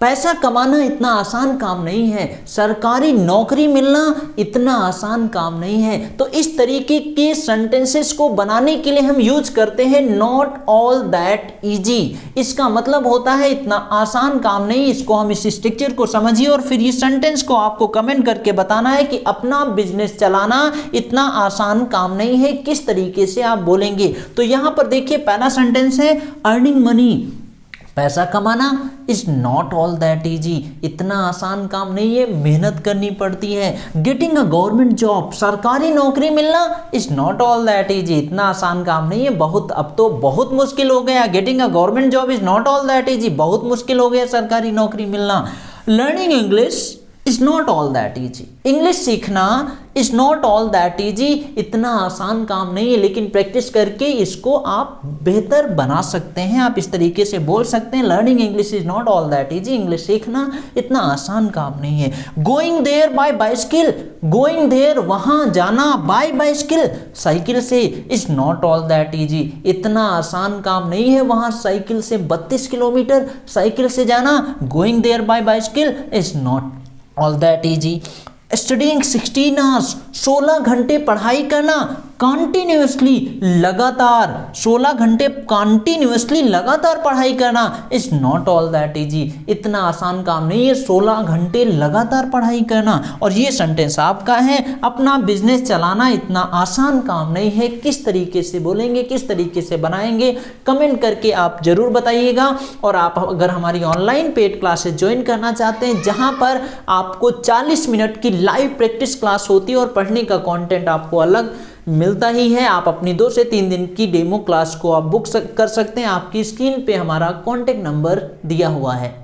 पैसा कमाना इतना आसान काम नहीं है, सरकारी नौकरी मिलना इतना आसान काम नहीं है। तो इस तरीके के सेंटेंसेस को बनाने के लिए हम यूज करते हैं नॉट ऑल दैट इजी। इसका मतलब होता है इतना आसान काम नहीं। इसको हम इस स्ट्रक्चर को समझिए और फिर इस सेंटेंस को आपको कमेंट करके बताना है कि अपना बिजनेस चलाना इतना आसान काम नहीं है, किस तरीके से आप बोलेंगे। तो यहां पर देखिए पहला सेंटेंस है अर्निंग मनी, पैसा कमाना is not all that easy, इतना आसान काम नहीं है, मेहनत करनी पड़ती है। गेटिंग अ गवर्नमेंट जॉब, सरकारी नौकरी मिलना is not all that easy, इतना आसान काम नहीं है, बहुत अब तो बहुत मुश्किल हो गया। Getting a government job is not all that easy, बहुत मुश्किल हो गया सरकारी नौकरी मिलना। Learning English is not all that easy, English सीखना is not all that easy, इतना आसान काम नहीं है, लेकिन प्रैक्टिस करके इसको आप बेहतर बना सकते हैं। आप इस तरीके से बोल सकते हैं learning English is not all that easy, English सीखना इतना आसान काम नहीं है। Going there by bicycle, going there वहां जाना, बाय बाइसिकल साइकिल से is not all that easy, इतना आसान काम नहीं है वहां साइकिल से 32 किलोमीटर साइकिल से जाना। Going there by bicycle is not all that easy. Studying 16 hours, 16 घंटे पढ़ाई करना, कॉन्टिन्यूसली लगातार 16 घंटे कॉन्टिन्यूसली लगातार पढ़ाई करना is not all that easy, इतना आसान काम नहीं है 16 घंटे लगातार पढ़ाई करना। और ये सेंटेंस आपका है, अपना बिजनेस चलाना इतना आसान काम नहीं है, किस तरीके से बोलेंगे, किस तरीके से बनाएंगे, कमेंट करके आप जरूर बताइएगा। और आप अगर हमारी ऑनलाइन पेड क्लासेस ज्वाइन करना चाहते हैं जहां पर आपको 40 मिनट की लाइव प्रैक्टिस क्लास होती है और पढ़ने का कंटेंट आपको अलग मिलता ही है, आप अपनी 2 से 3 दिन की डेमो क्लास को आप बुक कर सकते हैं। आपकी स्क्रीन पे हमारा कॉन्टेक्ट नंबर दिया हुआ है।